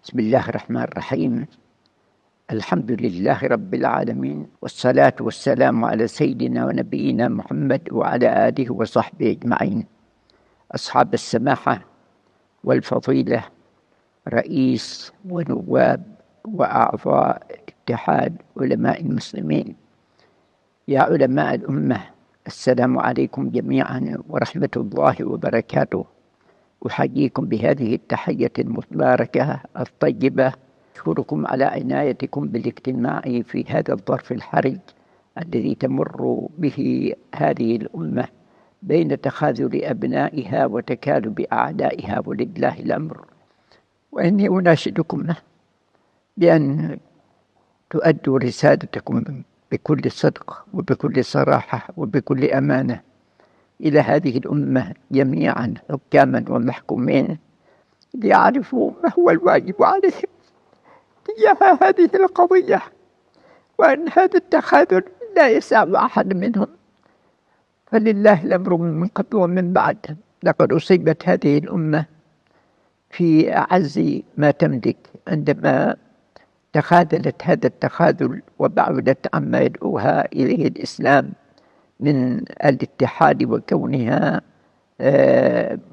بسم الله الرحمن الرحيم. الحمد لله رب العالمين، والصلاة والسلام على سيدنا ونبينا محمد وعلى آله وصحبه أجمعين. أصحاب السماحة والفضيلة، رئيس ونواب وأعضاء اتحاد علماء المسلمين، يا علماء الأمة، السلام عليكم جميعا ورحمة الله وبركاته. أحييكم بهذه التحية المباركة الطيبة. أشكركم على عنايتكم بالاجتماع في هذا الظرف الحرج الذي تمر به هذه الأمة بين تخاذل أبنائها وتكالب أعدائها، ولله الأمر. وإني أناشدكم بأن تؤدوا رسالتكم بكل صدق وبكل صراحة وبكل أمانة إلى هذه الأمة جميعا، حكاما ومحكومين، ليعرفوا ما هو الواجب عليهم تجاه هذه القضية، وأن هذا التخاذل لا يسع أحد منهم، فلله الأمر من قبل ومن بعد. لقد أصيبت هذه الأمة في أعز ما تملك عندما تخاذلت هذا التخاذل وبعدت عما يدعوها إليه الإسلام من الاتحاد، وكونها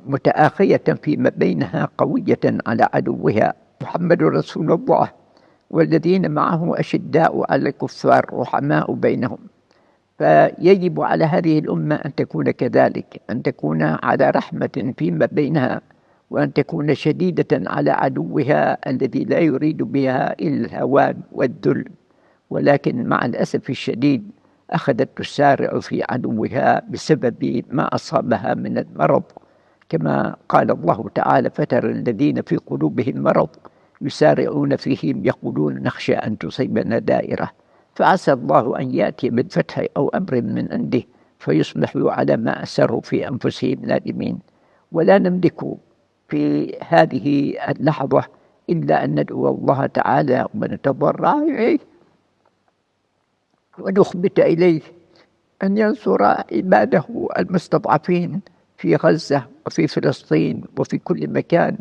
متآخية فيما بينها، قوية على عدوها. محمد رسول الله والذين معه أشداء على الكفار رحماء بينهم، فيجب على هذه الأمة أن تكون كذلك، أن تكون على رحمة فيما بينها، وأن تكون شديدة على عدوها الذي لا يريد بها إلا الهوان والذل، ولكن مع الأسف الشديد أخذت تسارع في عدوها بسبب ما أصابها من المرض، كما قال الله تعالى: فترى الذين في قلوبهم مرض يسارعون فيهم يقولون نخشى أن تصيبنا دائرة. فعسى الله أن يأتي بالفتح أو أمر من عنده فيصبحوا على ما أسروا في أنفسهم نادمين. ولا نملك في هذه اللحظة إلا أن ندعو الله تعالى ونتضرع إليه ونخبت إليه أن ينصر عباده المستضعفين في غزة وفي فلسطين وفي كل مكان،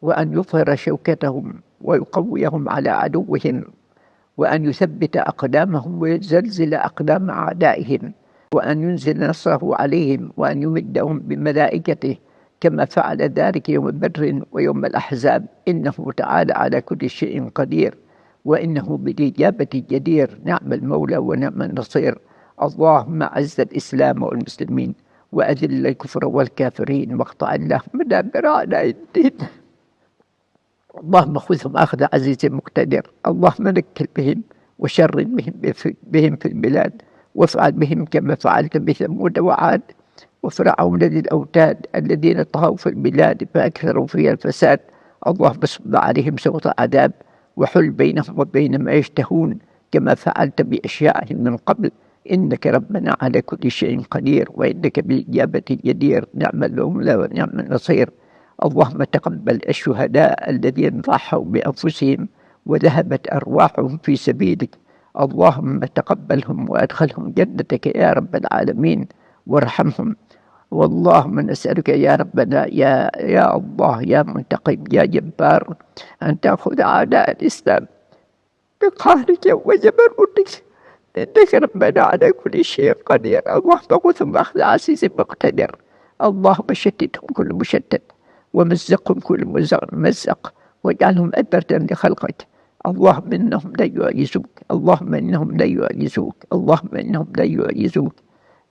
وأن يظهر شوكتهم ويقويهم على عدوهم، وأن يثبت أقدامهم ويزلزل أقدام أعدائهم، وأن ينزل نصره عليهم، وأن يمدهم بملائكته كما فعل ذلك يوم بدر ويوم الأحزاب. إنه تعالى على كل شيء قدير، وإنه بالإجابة جدير. نعم المولى ونعم النصير. اللهم أعز الإسلام والمسلمين، وأذل الكفر والكافرين، واقطع اللهم دابر أعداء الدين. اللهم خذهم أخذ عزيز مقتدر. اللهم نكل بهم وشرد بهم في البلاد، وافعل بهم كما فعلت بثمود وعاد وفرعون ذي الأوتاد الذين طغوا في البلاد فأكثروا فيها الفساد. اللهم اصب عليهم سوط عذاب، وحل بينهم وبين ما يشتهون كما فعلت بأشيائهم من قبل. إنك ربنا على كل شيء قدير، وإنك بالإجابة جدير. نعم المولى ونعم النصير. اللهم تقبل الشهداء الذين ضحوا بأنفسهم وذهبت أرواحهم في سبيلك. اللهم تقبلهم وأدخلهم جنتك يا رب العالمين، وارحمهم. واللهم نسألك يا ربنا يا الله يا منتقم يا جبار أن تأخذ أعداء الإسلام بقهرك وجبروتك، إنك ربنا على كل شيء قدير. اللهم خذهم أخذ عزيز مقتدر. اللهم شتتهم كل مشتت، ومزقهم كل مزق، واجعلهم أبردا لخلقك. اللهم إنهم لا يعجزوك، اللهم إنهم لا يعجزوك، اللهم إنهم لا يعجزوك،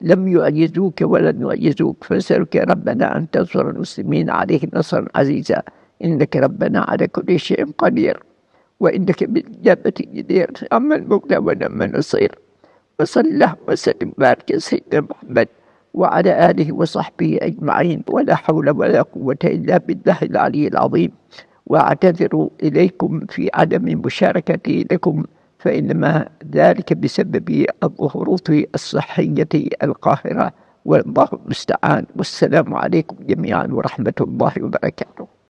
لم يعجزوك ولن يعجزوك. فنسألك ربنا أن تنصر المسلمين عليهم نصرا عزيزا، إنك ربنا على كل شيء قدير، وإنك بالإجابة جدير. نعم المولى ونعم النصير. وصل اللهم وسلم وبارك سيدنا محمد وعلى آله وصحبه أجمعين، ولا حول ولا قوة إلا بالله العلي العظيم. وأعتذر إليكم في عدم مشاركتي لكم، فإنما ذلك بسبب الظروف الصحية القاهرة، والله المستعان. والسلام عليكم جميعا ورحمة الله وبركاته.